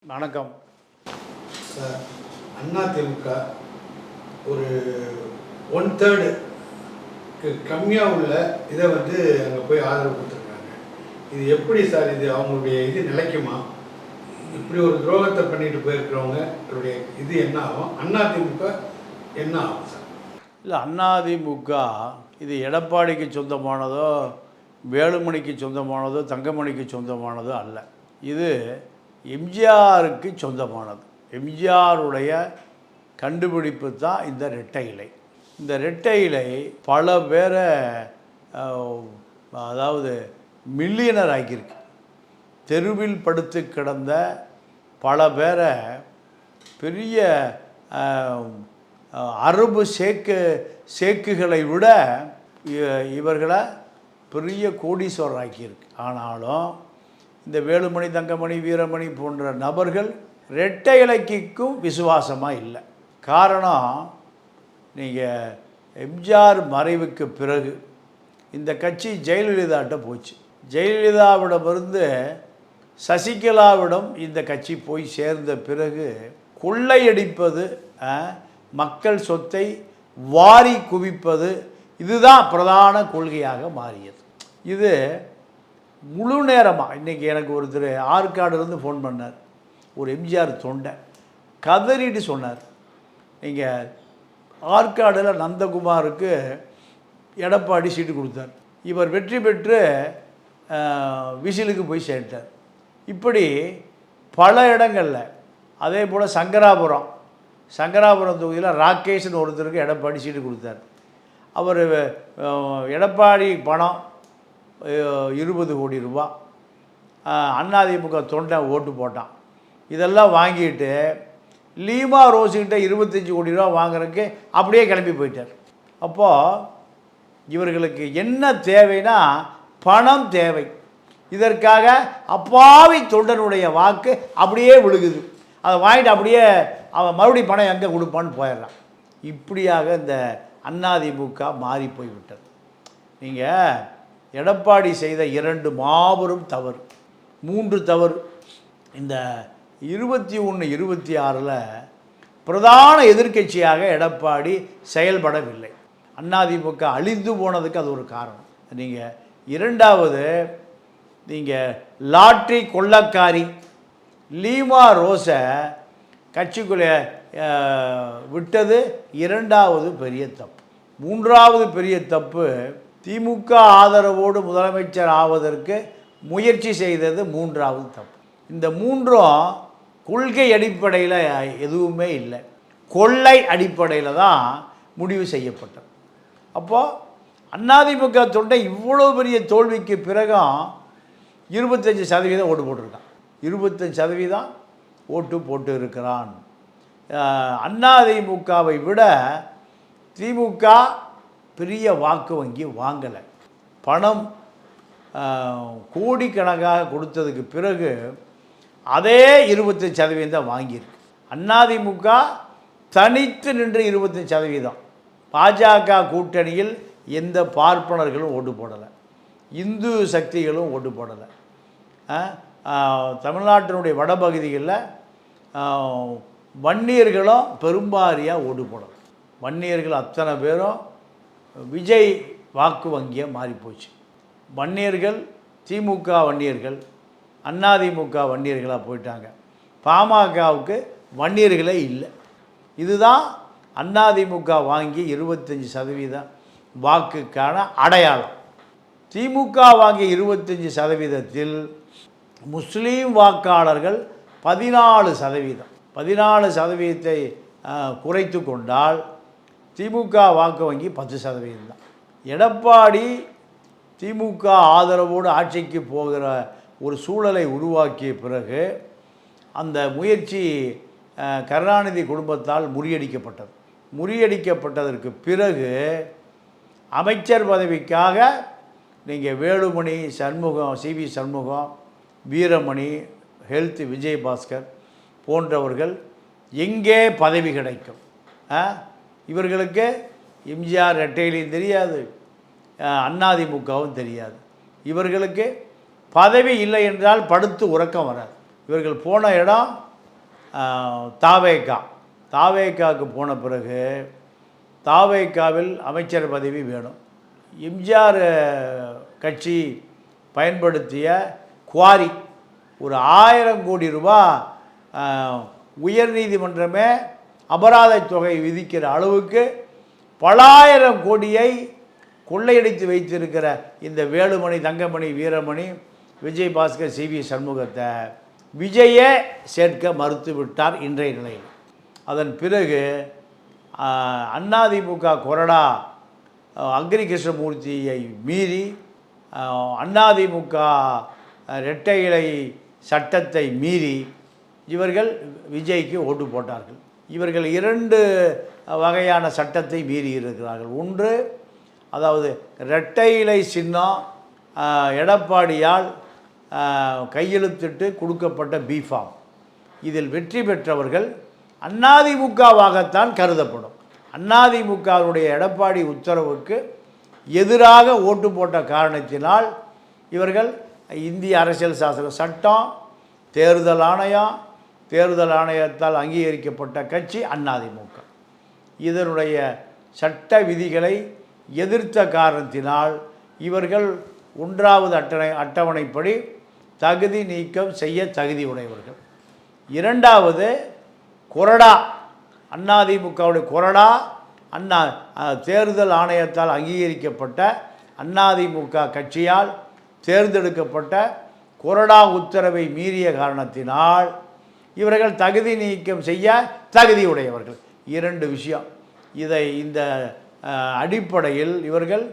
வணக்கம் சார். அதிமுக ஒரு 1/3 கம்மியாக உள்ள இதை அங்கே போய் ஆதரவு கொடுத்துருக்காங்க. இது எப்படி சார்? இது அவங்களுடைய இது நிலைக்குமா? இப்படி ஒரு துரோகத்தை பண்ணிட்டு போயிருக்கிறவங்களுடைய இது என்ன ஆகும்? அதிமுக என்ன ஆகும் சார்? இல்லை, அதிமுக இது எடப்பாடிக்கு சொந்தமானதோ வேலுமணிக்கு சொந்தமானதோ தங்கமணிக்கு சொந்தமானதோ அல்ல. இது எம்ஜிஆருக்கு சொந்தமானது. எம்ஜிஆருடைய கண்டுபிடிப்பு தான் இந்த இரட்டை இலை. இந்த இரட்டை இலை பல பேரை அதாவது மில்லியனர் ஆக்கியிருக்கு. தெருவில் படுத்து கிடந்த பல பேரை பெரிய அரபு சேக்குகளை விட இவர்களை பெரிய கோடீஸ்வரர் ஆக்கியிருக்கு. ஆனாலும் இந்த வேலுமணி தங்கமணி வீரமணி போன்ற நபர்கள் இரட்டை இலைக்கும் விசுவாசமாக இல்லை. காரணம், நீங்கள் எம்ஜிஆர் மறைவுக்கு பிறகு இந்த கட்சி ஜெயலலிதாட்ட போச்சு. ஜெயலலிதாவிடமிருந்து சசிகலாவிடம் இந்த கட்சி போய் சேர்ந்த பிறகு கொள்ளையடிப்பது, மக்கள் சொத்தை வாரி குவிப்பது, இதுதான் பிரதான கொள்கையாக மாறியது. இது முழு நேரமாக இன்றைக்கி எனக்கு ஒருத்தர் ஆற்காடுலேருந்து ஃபோன் பண்ணார். ஒரு எம்ஜிஆர் தொண்டை கதறிட்டு சொன்னார், நீங்கள் ஆற்காடில் நந்தகுமாருக்கு எடப்பாடி சீட்டு கொடுத்தார், இவர் வெற்றி பெற்று விசிலுக்கு போய் சேர்த்தார். இப்படி பல இடங்களில். அதே போல் சங்கராபுரம் தொகுதியில் ராகேஷ்னு ஒருத்தருக்கு எடப்பாடி சீட்டு கொடுத்தார். அவர் எடப்பாடி பணம் 20 கோடி ரூபா அதிமுக தொண்டை ஓட்டு போட்டான். இதெல்லாம் வாங்கிட்டு லீமா ரோஸுக்கிட்ட 25 கோடி ரூபா வாங்குறதுக்கு அப்படியே கிளம்பி போயிட்டார். அப்போது இவர்களுக்கு என்ன தேவைன்னா பணம் தேவை. இதற்காக அப்பாவி தொண்டனுடைய வாக்கு அப்படியே விழுகுது. அதை வாங்கிட்டு அப்படியே அவன் மறுபடியும் பணம் எங்கே கொடுப்பான்னு போயிடுறான். இப்படியாக இந்த அதிமுக மாறி போய்விட்டது. நீங்கள் எடப்பாடி செய்த 2 மாபெரும் தவறு, 3 தவறு. இந்த 21, 26 பிரதான எதிர்க்கட்சியாக எடப்பாடி செயல்படவில்லை. அதிமுக அழிந்து போனதுக்கு அது ஒரு காரணம். நீங்கள் 2வது, நீங்கள் லாட்ரி கொள்ளக்காரி லீமா ரோஸை கட்சிக்குள்ளே விட்டது 2வது பெரிய தப்பு. 3வது பெரிய தப்பு, திமுக ஆதரவோடு முதலமைச்சர் ஆவதற்கு முயற்சி செய்தது 3வது தப்பு. இந்த 3ம் கொள்கை அடிப்படையில் எதுவுமே இல்லை, கொள்ளை அடிப்படையில் தான் முடிவு செய்யப்பட்டது. அப்போது அதிமுக தொண்டை இவ்வளோ பெரிய தோல்விக்கு பிறகும் 25% ஓட்டு போட்டிருக்கான். 25% ஓட்டு போட்டு இருக்கிறான். அதிமுகவை விட திமுக பெரிய வாக்கு வங்கி வாங்கலை. பணம் கோடிக்கணக்காக கொடுத்ததுக்கு பிறகு அதே 25% வாங்கியிருக்கு. அதிமுக தனித்து நின்று 25%. பாஜக கூட்டணியில் எந்த பார்ப்பனர்களும் ஓட்டு போடலை, இந்து சக்திகளும் ஓட்டு போடலை. தமிழ்நாட்டினுடைய வடபகுதிகளில் வன்னியர்களும் பெரும்பாரியாக ஓட்டு போடலை. வன்னியர்கள் அத்தனை பேரும் விஜய் வாக்கு வங்கியாக மாறிப்போச்சு. வன்னியர்கள் திமுக வன்னியர்கள் அதிமுக வன்னியர்களாக போயிட்டாங்க. பாமகவுக்கு வன்னியர்களே இல்லை. இதுதான் அதிமுக வாங்கி 25% வாக்குக்கான அடையாளம். திமுக வாங்கிய 25%ல் முஸ்லீம் வாக்காளர்கள் 14%. 14%ஐ குறைத்து கொண்டால் திமுக வாக்கு வங்கி 10% தான். எடப்பாடி திமுக ஆதரவோடு ஆட்சிக்கு போகிற ஒரு சூழலை உருவாக்கிய பிறகு அந்த முயற்சி கருணாநிதி குடும்பத்தால் முறியடிக்கப்பட்டது. முறியடிக்கப்பட்டதற்கு பிறகு அமைச்சர் பதவிக்காக நீங்கள் வேலுமணி, சண்முகம், சிவி சண்முகம், வீரமணி, ஹெல்த் விஜயபாஸ்கர் போன்றவர்கள் எங்கே பதவி கிடைக்கும்? இவர்களுக்கு எம்ஜிஆர் இரட்டையிலையும் தெரியாது, அதிமுகவும் தெரியாது. இவர்களுக்கு பதவி இல்லை என்றால் படுத்து உறக்கம் வராது. இவர்கள் போன இடம் தாவேக்காவுக்கு போன பிறகு தாவேக்காவில் அமைச்சர் பதவி வேணும். எம்ஜிஆர் கட்சி பயன்படுத்திய குவாரி ஒரு 1000 கோடி ரூபா உயர்நீதிமன்றமே அபராத தொகை விதிக்கிற அளவுக்கு பல ஆயிரம் கோடியை கொள்ளையடித்து வைத்திருக்கிற இந்த வேலுமணி, தங்கமணி, வீரமணி, விஜயபாஸ்கர், சிவி சண்முகத்தை விஜயே சேர்க்க மறுத்து விட்டார் இன்றைய நிலையில். அதன் பிறகு அதிமுக கொறடா அக்னி கிருஷ்ணமூர்த்தியை மீறி அதிமுக இரட்டை இலை சட்டத்தை மீறி இவர்கள் விஜய்க்கு ஓட்டு போட்டார்கள். இவர்கள் 2 வகையான சட்டத்தை மீறி இருக்கிறார்கள். ஒன்று, அதாவது இரட்டை இலை சின்னம் எடப்பாடியால் கையெழுத்திட்டு கொடுக்கப்பட்ட பிஃபார்ம், இதில் வெற்றி பெற்றவர்கள் அதிமுகவாகத்தான் கருதப்படும். அதிமுகவுடைய எடப்பாடி உத்தரவுக்கு எதிராக ஓட்டு போட்ட காரணத்தினால் இவர்கள் இந்திய அரசியல் சாசன சட்டம், தேர்தல் ஆணையம், தேர்தல் ஆணையத்தால் அங்கீகரிக்கப்பட்ட கட்சி அதிமுக, இதனுடைய சட்ட விதிகளை எதிர்த்த காரணத்தினால் இவர்கள் 1வது அட்டவணைப்படி தகுதி நீக்கம் செய்ய தகுதி உடையவர்கள். 2வது கொறடா, அதிமுகவுடைய கொறடா தேர்தல் ஆணையத்தால் அங்கீகரிக்கப்பட்ட அதிமுக கட்சியால் தேர்ந்தெடுக்கப்பட்ட கொறடா உத்தரவை மீறிய காரணத்தினால் இவர்கள் தகுதி நீக்கம் செய்ய தகுதியுடையவர்கள். 2 விஷயம். இந்த அடிப்படையில் இவர்கள்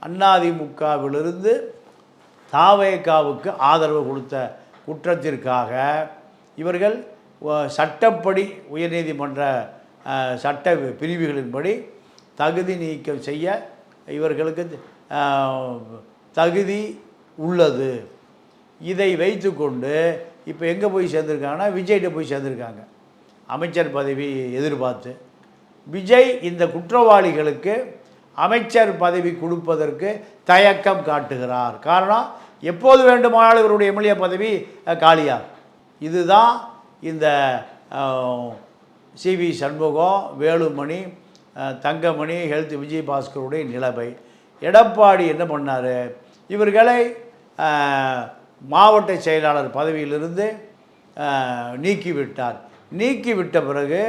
அதிமுகவிலிருந்து தாவேகாவுக்கு ஆதரவு கொடுத்த குற்றத்திற்காக இவர்கள் சட்டப்படி உயர்நீதிமன்ற சட்ட பிரிவுகளின்படி தகுதி நீக்கம் செய்ய இவர்களுக்கு தகுதி உள்ளது. இதை வைத்து கொண்டு இப்போ எங்கே போய் சேர்ந்துருக்காங்கன்னா விஜய்கிட்ட போய் சேர்ந்துருக்காங்க. அமைச்சர் பதவி எதிர்பார்த்து விஜய் இந்த குற்றவாளிகளுக்கு அமைச்சர் பதவி கொடுப்பதற்கு தயக்கம் காட்டுகிறார். காரணம், எப்போது வேண்டுமானாலும் இவருடைய எம்எல்ஏ பதவி காலியாகும். இதுதான் இந்த சிவி சண்முகம், வேலுமணி, தங்கமணி, ஹெல்த் விஜயபாஸ்கருடைய நிலைமை. எடப்பாடி என்ன பண்ணார், இவர்களை மாவட்ட செயலாளர் பதவியிலிருந்து நீக்கிவிட்டார். நீக்கிவிட்ட பிறகு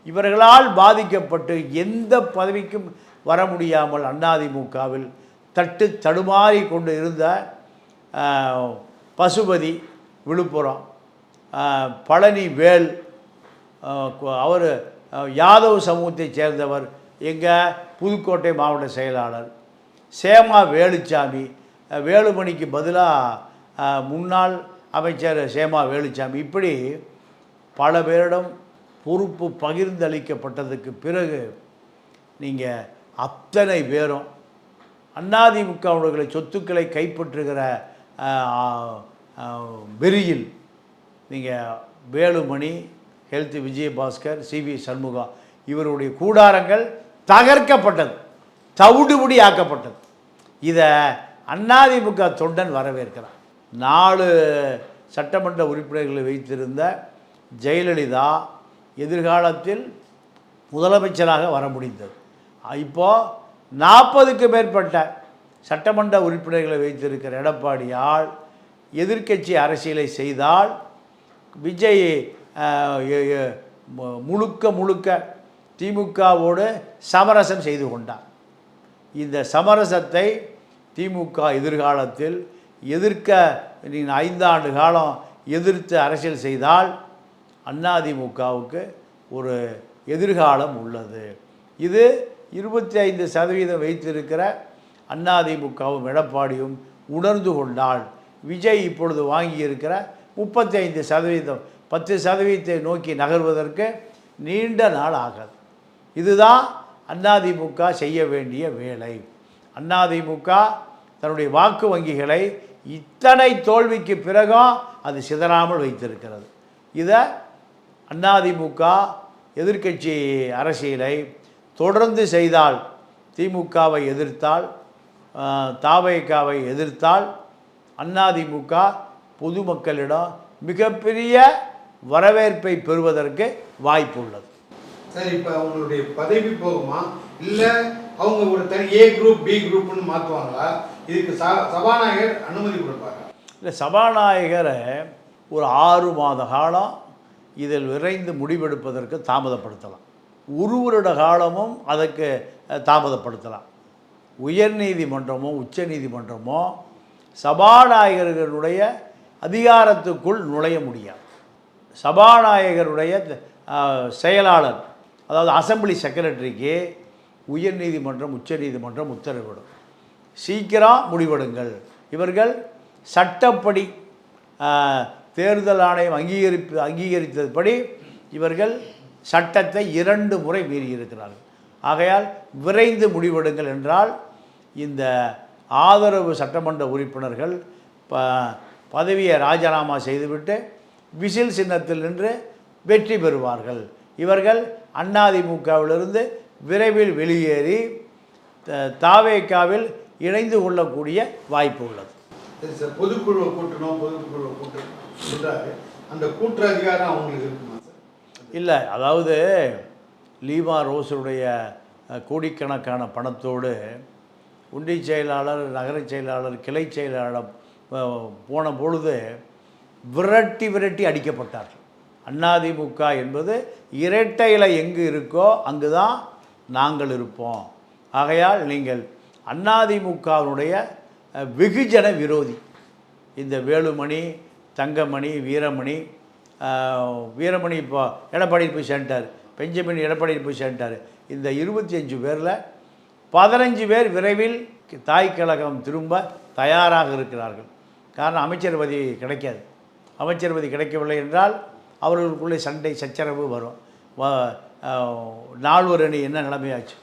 இவர்களால் பாதிக்கப்பட்டு எந்த பதவிக்கும் வர முடியாமல் அதிமுகவில் தடுமாறி கொண்டு இருந்த பசுபதி விழுப்புரம், பழனி வேல், அவர் யாதவ் சமூகத்தைச் சேர்ந்தவர், எங்கள் புதுக்கோட்டை மாவட்ட செயலாளர், சேமா வேலுச்சாமி, வேலுமணிக்கு பதிலாக முன்னாள் அமைச்சர் சேமா வேலுச்சாமி, இப்படி பல பேரிடம் பொறுப்பு பகிர்ந்தளிக்கப்பட்டதுக்கு பிறகு நீங்கள் அத்தனை பேரும் அதிமுகவுடைய சொத்துக்களை கைப்பற்றுகிற வெறியில் நீங்கள் வேலுமணி, ஹெல்த் விஜயபாஸ்கர், சிவி சண்முகம் இவருடைய கூடாரங்கள் தகர்க்கப்பட்டது, தவிடுபடி ஆக்கப்பட்டது. இதை அதிமுக தொண்டன் வரவேற்கிறார். 4 சட்டமன்ற உறுப்பினர்களை வைத்திருந்த ஜெயலலிதா எதிர்காலத்தில் முதலமைச்சராக வர முடிந்தது. இப்போது 40க்கு மேற்பட்ட சட்டமன்ற உறுப்பினர்களை வைத்திருக்கிற எடப்பாடியால் எதிர்க்கட்சி அரசியலை செய்தால் விஜய் முழுக்க திமுகவோடு சமரசம் செய்து கொண்டார். இந்த சமரசத்தை திமுக எதிர்காலத்தில் எதிர்க்க நீங்கள் 5 ஆண்டு காலம் எதிர்த்து அரசியல் செய்தால் அதிமுகவுக்கு ஒரு எதிர்காலம் உள்ளது. இது 25% வைத்திருக்கிற அதிமுகவும் எடப்பாடியும் உணர்ந்து கொண்டால் விஜய் இப்பொழுது வாங்கியிருக்கிற 35%, 10% நோக்கி நகர்வதற்கு நீண்ட நாள் ஆகாது. இதுதான் அதிமுக செய்ய வேண்டிய வேலை. அதிமுக தன்னுடைய வாக்கு வங்கிகளை இத்தனை தோல்விக்கு பிறகும் அது சிதறாமல் வைத்திருக்கிறது. இதை அதிமுக எதிர்க்கட்சி அரசியலை தொடர்ந்து செய்தால், திமுகவை எதிர்த்தால், தாவேகாவை எதிர்த்தால் அதிமுக பொதுமக்களிடம் மிகப்பெரிய வரவேற்பை பெறுவதற்கு வாய்ப்பு உள்ளது. சார், இப்போ அவங்களுடைய பதவி போகுமா, இல்லை அவங்க ஒரு தனி ஏ குரூப் பி குரூப்னு மாற்றுவாங்களா? இதுக்கு சபாநாயகர் அனுமதி கொடுப்பாரா? இல்லை, சபாநாயகரை ஒரு 6 மாத காலம் இதில் விரைந்து முடிவெடுப்பதற்கு தாமதப்படுத்தலாம். ஒரு வருட காலமும் அதற்கு தாமதப்படுத்தலாம். உயர்நீதிமன்றமோ உச்ச நீதிமன்றமோ சபாநாயகர்களுடைய அதிகாரத்துக்குள் நுழைய முடியாது. சபாநாயகருடைய செயலாளர், அதாவது அசம்பிளி செக்ரட்டரிக்கு உயர்நீதிமன்றம் உச்ச நீதிமன்றம் உத்தரவிடும், சீக்கிரம் முடிவெடுங்கள். இவர்கள் சட்டப்படி தேர்தல் ஆணையம் அங்கீகரித்தபடி இவர்கள் சட்டத்தை 2 முறை மீறியிருக்கிறார்கள். ஆகையால் விரைந்து முடிவெடுங்கள் என்றால் இந்த ஆதரவு சட்டமன்ற உறுப்பினர்கள் பதவியை ராஜினாமா செய்துவிட்டு விசில் சின்னத்தில் நின்று வெற்றி பெறுவார்கள். இவர்கள் அதிமுகவிலிருந்து விரைவில் வெளியேறி தாவேகாவில் இணைந்து கொள்ளக்கூடிய வாய்ப்பு உள்ளது. பொதுக்குழுவை கூட்டணும், பொதுக்குழுவை கூட்டுறாரு, அந்த கூட்டுற அதிகாரம் அவங்களுக்கு இருக்குமா சார்? இல்லை, அதாவது லீமா ரோஸுடைய கோடிக்கணக்கான பணத்தோடு ஒன்றிய செயலாளர், நகர செயலாளர், கிளை செயலாளர் போன பொழுது விரட்டி அடிக்கப்பட்டார்கள். அதிமுக என்பது இரட்டை இலை எங்கு இருக்கோ அங்கு தான் நாங்கள் இருப்போம். ஆகையால் நீங்கள் அதிமுகவினுடைய வெகுஜன விரோதி. இந்த வேலுமணி, தங்கமணி, வீரமணி இப்போ எடப்பாடி போய் சேர்ந்தார், பெஞ்சமின் எடப்பாடி போய் சேர்ந்தார். இந்த 25 பேரில் 15 பேர் விரைவில் தாய் கழகம் திரும்ப தயாராக இருக்கிறார்கள். காரணம், அமைச்சர் பதவி கிடைக்காது. அமைச்சர் பதவி கிடைக்கவில்லை என்றால் அவர்களுக்குள்ளே சண்டை சச்சரவு வரும். நால்வர் அணி என்ன நிலைமையாச்சு,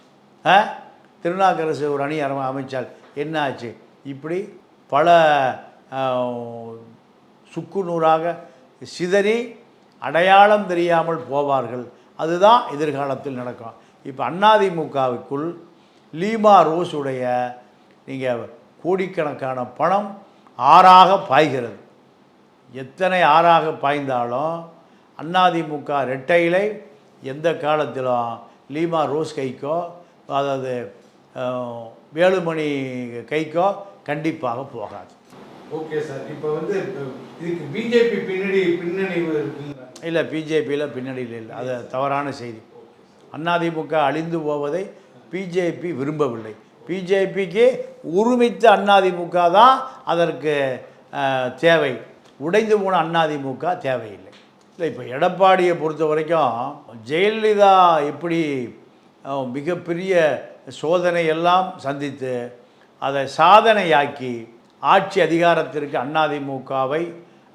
திருநாக்கரசு ஒரு அணி அமைச்சால் என்ன ஆச்சு, இப்படி பல சுக்கு நூறாக சிதறி அடையாளம் தெரியாமல் போவார்கள். அதுதான் எதிர்காலத்தில் நடக்கும். இப்போ அதிமுகவுக்குள் லீமா ரோஸுடைய நீங்கள் கோடிக்கணக்கான பணம் ஆறாக பாய்கிறது. எத்தனை ஆறாக பாய்ந்தாலும் அதிமுக ரெட்டையிலை எந்த காலத்திலும் லீமா ரோஸ் கைக்கோ, அதாவது வேலுமணி கைக்கோ கண்டிப்பாக போகாது. ஓகே சார், இப்போ இதுக்கு பிஜேபி பின்னணி இல்லை, பிஜேபியில் பின்னணியில் இல்லை. அது தவறான செய்தி. அதிமுக அழிந்து போவதை பிஜேபி விரும்பவில்லை. பிஜேபிக்கு ஒருமித்த அதிமுக தான் அதற்கு தேவை. உடைந்து போன அதிமுக தேவையில்லை. இல்லை, இப்போ எடப்பாடியை பொறுத்த வரைக்கும் ஜெயலலிதா எப்படி மிகப்பெரிய சோதனையெல்லாம் சந்தித்து அதை சாதனையாக்கி ஆட்சி அதிகாரத்திற்கு அதிமுகவை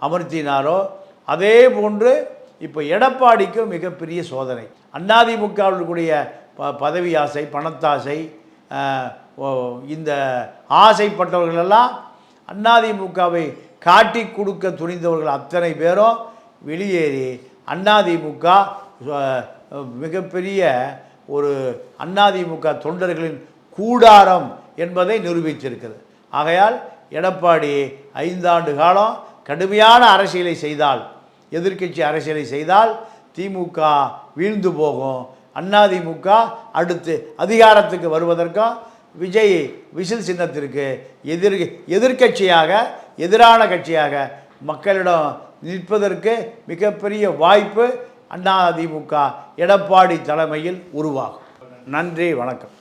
அமர்த்தினாரோ அதே போன்று இப்போ எடப்பாடிக்கும் மிகப்பெரிய சோதனை. அதிமுகவிற்குரிய பதவி ஆசை, பணத்தாசை, இந்த ஆசைப்பட்டவர்களெல்லாம் அதிமுகவை காட்டி கொடுக்க துணிந்தவர்கள் அத்தனை பேரும் வெளியேறி அதிமுக மிகப்பெரிய ஒரு அதிமுக தொண்டர்களின் கூடாரம் என்பதை நிரூபித்திருக்கிறது. ஆகையால் எடப்பாடி 5 ஆண்டு காலம் கடுமையான அரசியலை செய்தால், எதிர்க்கட்சி அரசியலை செய்தால் திமுக வீழ்ந்து போகும். அதிமுக அடுத்து அதிகாரத்துக்கு வருவதற்கும் விஜய் விசில் சின்னத்திற்கு எதிர்க்கட்சியாக, எதிரான கட்சியாக மக்களிடம் நிற்பதற்கு மிகப்பெரிய வாய்ப்பு அதிமுக எடப்பாடி தலைமையில் உருவாகும். நன்றி, வணக்கம்.